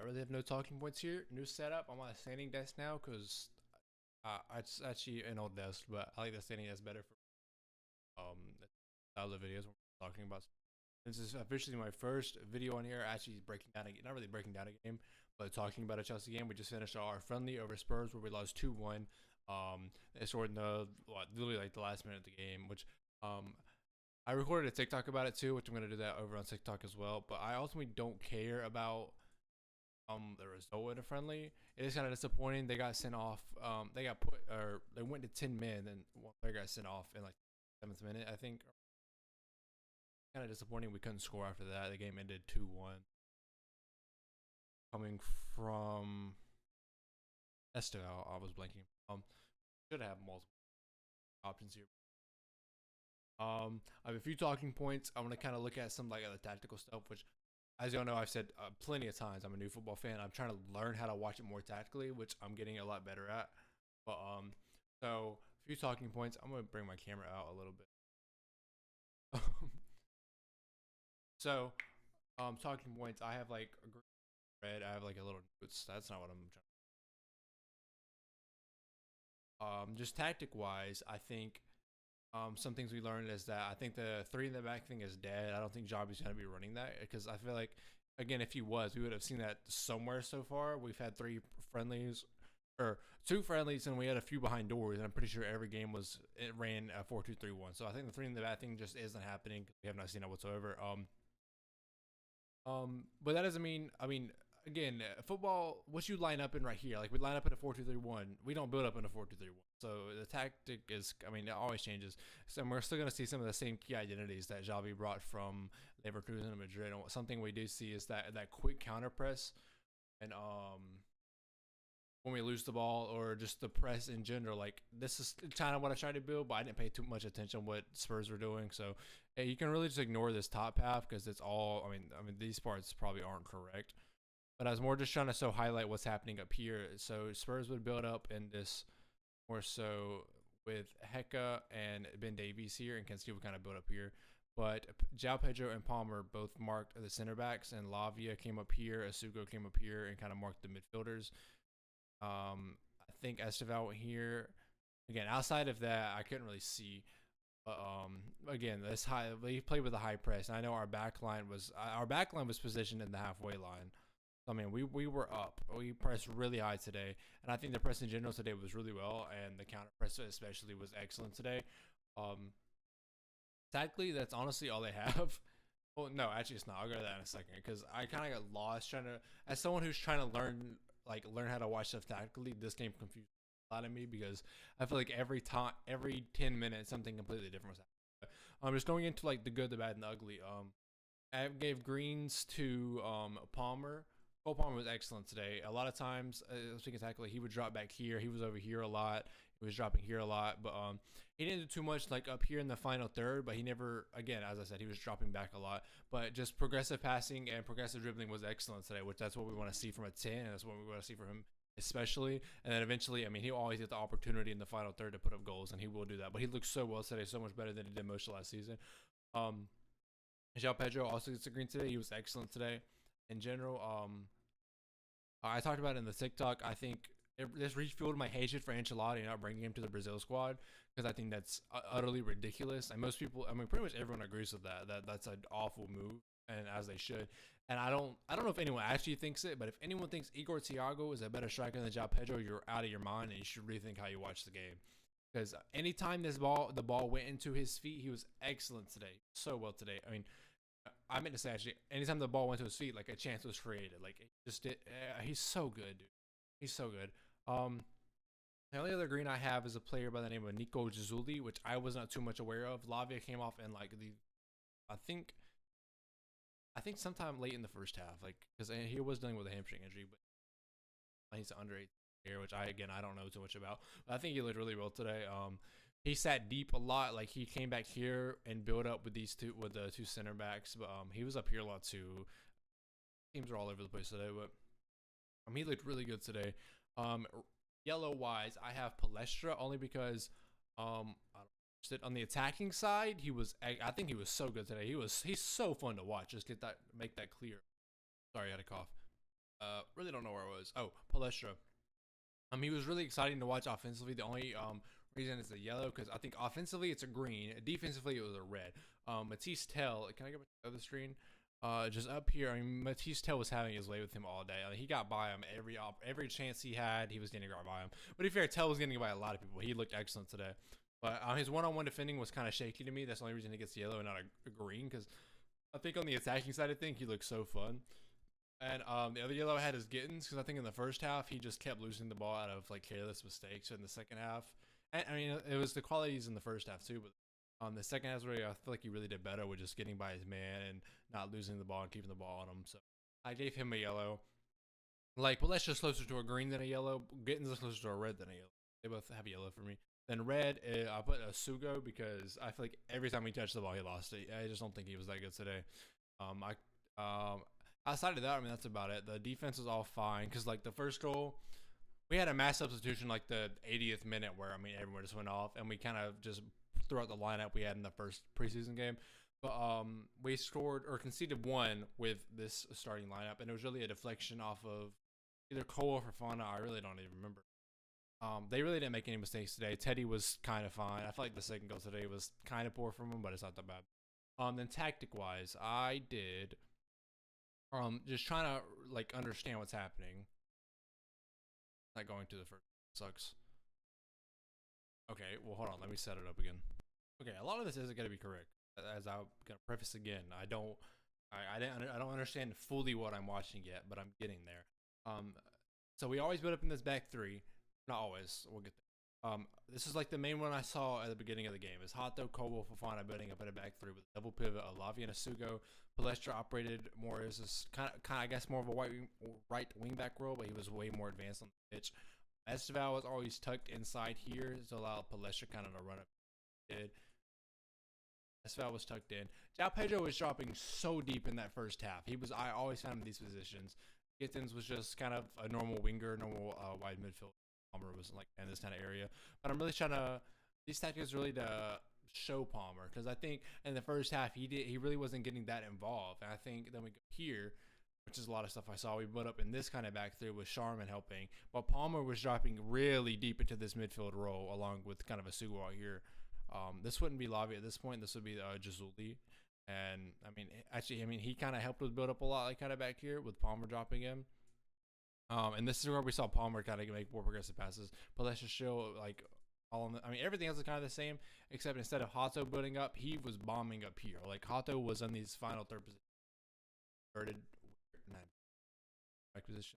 really have no talking points here. New setup. I'm on a standing desk now because it's actually an old desk, but I like the standing desk better for style of videos we're talking about. This is officially my first video on here, actually breaking down not really breaking down a game, but talking about a Chelsea game. We just finished our friendly over Spurs where we lost 2-1. They scored in literally like the last minute of the game, which I recorded a TikTok about it too, which I'm gonna do that over on TikTok as well. But I ultimately don't care about the result in a friendly. It is kind of disappointing. They got sent off. They went to 10 men and one player got sent off in like 7th minute, I think. Kind of disappointing we couldn't score after that. The game ended 2-1. Coming from Estival, I was blanking. Should have multiple options here. I have a few talking points. I want to kind of look at some like the tactical stuff, which, as y'all know, I've said plenty of times. I'm a new football fan. I'm trying to learn how to watch it more tactically, which I'm getting a lot better at. But so a few talking points. I'm gonna bring my camera out a little bit. So, talking points. I have like a red. I have like a little notes. That's not what I'm trying. Just tactic wise, I think some things we learned is that I think the three in the back thing is dead. I don't think Jobby's going to be running that because I feel like, again, if he was, we would have seen that somewhere so far. We've had 3 friendlies or 2 friendlies and we had a few behind doors. And I'm pretty sure every game it ran a 4-2-3-1. So I think the three in the back thing just isn't happening. We have not seen it whatsoever. But that doesn't mean, again, football, what you line up in right here, like we line up in a 4-2-3-1, we don't build up in a 4-2-3-1. So the tactic is, it always changes. So we're still going to see some of the same key identities that Xavi brought from Leverkusen and Madrid. And something we do see is that quick counter press. And when we lose the ball or just the press in general, like this is kind of what I tried to build, but I didn't pay too much attention what Spurs were doing. So hey, you can really just ignore this top half because it's all. These parts probably aren't correct, but I was more just trying to highlight what's happening up here. So Spurs would build up in this more so with Heka and Ben Davies here, and Kenski would kind of build up here. But João Pedro and Palmer both marked the center backs, and Lavia came up here, Asugo came up here, and kind of marked the midfielders. I think Estival here. Again, outside of that, I couldn't really see. But again, this high. They played with a high press. And I know our back line was positioned in the halfway line. I mean, we were up. We pressed really high today, and I think the press in general today was really well, and the counter press especially was excellent today. Tactically, that's honestly all they have. Well, no, actually, it's not. I'll go to that in a second because I kind of got lost trying to, as someone who's trying to learn how to watch stuff tactically. This game confused a lot of me because I feel like every 10 minutes, something completely different was happening. I'm just going into like the good, the bad, and the ugly. I gave greens to Palmer. Cole Palmer was excellent today. A lot of times, speaking tactically, he would drop back here. He was over here a lot. He was dropping here a lot, but he didn't do too much like up here in the final third. But he never, again, as I said, he was dropping back a lot. But just progressive passing and progressive dribbling was excellent today, which that's what we want to see from a 10, and that's what we want to see from him especially. And then eventually, he'll always get the opportunity in the final third to put up goals, and he will do that. But he looked so well today, so much better than he did most of last season. João Pedro also gets a green today. He was excellent today. In general, I talked about it in the TikTok. I think this refueled my hatred for Ancelotti not bringing him to the Brazil squad because I think that's utterly ridiculous. And most people, pretty much everyone agrees with that. That's an awful move, and as they should. And I don't know if anyone actually thinks it, but if anyone thinks Igor Thiago is a better striker than João Pedro, you're out of your mind, and you should rethink how you watch the game. Because anytime the ball went into his feet, he was excellent today. So well today. I meant to say actually, anytime the ball went to his feet, like a chance was created. Like it just did. He's so good, dude. He's so good. The only other green I have is a player by the name of Nico Gizzuldi, which I was not too much aware of. Lavia came off in like I think sometime late in the first half, like because he was dealing with a hamstring injury, but he's under 8 here, which I don't know too much about. But I think he looked really well today. He sat deep a lot. Like he came back here and built up with the 2 center backs, but he was up here a lot too. Teams are all over the place today, but he looked really good today. Yellow wise, I have Palestra only because on the attacking side, I think he was so good today. He's so fun to watch. Just make that clear. Sorry, I had a cough. Really don't know where it was. Oh, Palestra. He was really exciting to watch offensively. The only reason it's a yellow because I think offensively it's a green, defensively it was a red. Matisse Tell, can I get the other screen? Just up here. I mean, Matisse Tell was having his way with him all day. I mean, he got by him every chance he had. He was getting right by him. But if you're Tell was getting by a lot of people. He looked excellent today. But his one-on-one defending was kind of shaky to me. That's the only reason he gets yellow and not a green because I think on the attacking side of things he looks so fun. And the other yellow I had is Gittins because I think in the first half he just kept losing the ball out of like careless mistakes. So in the second half, and I mean it was the qualities in the first half too, but the second half where I feel like he really did better with just getting by his man and not losing the ball and keeping the ball on him. So I gave him a yellow. Like, but let's just closer to a green than a yellow. Gittins is closer to a red than a yellow. They both have a yellow for me. Then red, I put a Sugo because I feel like every time he touched the ball, he lost it. I just don't think he was that good today. Outside of that, I mean, that's about it. The defense was all fine because, like, the first goal, we had a mass substitution, like, the 80th minute where, I mean, everyone just went off, and we kind of just threw out the lineup we had in the first preseason game. But we scored or conceded one with this starting lineup, and it was really a deflection off of either Cole or Fofana. I really don't even remember. They really didn't make any mistakes today. Teddy was kind of fine. I feel like the second goal today was kind of poor from him, but it's not that bad. Then tactic-wise, I did just trying to like understand what's happening. Not going to the first sucks. Okay, well hold on, let me set it up again. Okay, a lot of this isn't gonna be correct. As I'm gonna preface again, I don't understand fully what I'm watching yet, but I'm getting there. So we always build up in this back three. Not always. We'll get there. This is like the main one I saw at the beginning of the game. Is Hato, Kobo, Fofana building up at a back three with a double pivot, Olavi and Asugo. Palestra operated more as this kind of I guess more of a right wing back role, but he was way more advanced on the pitch. Esteval was always tucked inside here to allow Palestra kind of to run up. Did Esteval was tucked in. Jao Pedro was dropping so deep in that first half. I always found him in these positions. Gittins was just kind of a normal winger, normal wide midfield. Palmer was like in this kind of area, but I'm really trying to these tactics really to show Palmer because I think in the first half he really wasn't getting that involved, and I think then we go here, which is a lot of stuff I saw. We put up in this kind of back three with Sharman helping, but Palmer was dropping really deep into this midfield role along with kind of a Sugo out here. This wouldn't be Lavi at this point. This would be Jazuli. And I mean, actually, he kind of helped us build up a lot, like kind of back here with Palmer dropping in. And this is where we saw Palmer kind of make more progressive passes. But let's just show like all. I mean, everything else is kind of the same, except instead of Hato building up, he was bombing up here. Like Hato was on these final third position, position.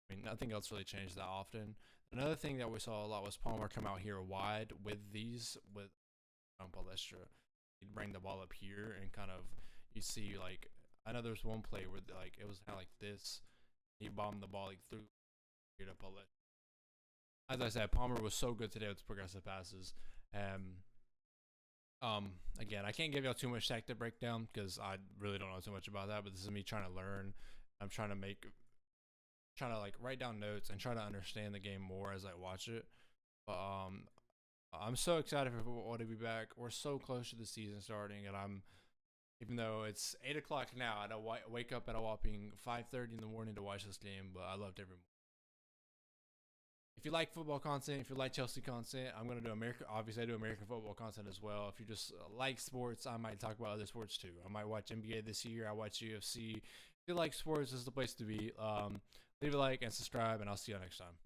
I mean, nothing else really changed that often. Another thing that we saw a lot was Palmer come out here wide with Palestra. He'd bring the ball up here and kind of you see like I know there's one play where like it was kind of like this. He bombed the ball like through here to Palestra. As I said, Palmer was so good today with progressive passes. Again, I can't give y'all too much tactic breakdown because I really don't know too much about that. But this is me trying to learn. I'm trying to like write down notes and try to understand the game more as I watch it. But I'm so excited for football to be back. We're so close to the season starting, and even though it's 8 o'clock now, I don't wake up at a whopping 5:30 in the morning to watch this game. But I loved every. If you like football content, if you like Chelsea content, I'm gonna do American. Obviously, I do American football content as well. If you just like sports, I might talk about other sports too. I might watch NBA this year. I watch UFC. If you like sports, this is the place to be. Leave a like and subscribe, and I'll see you next time.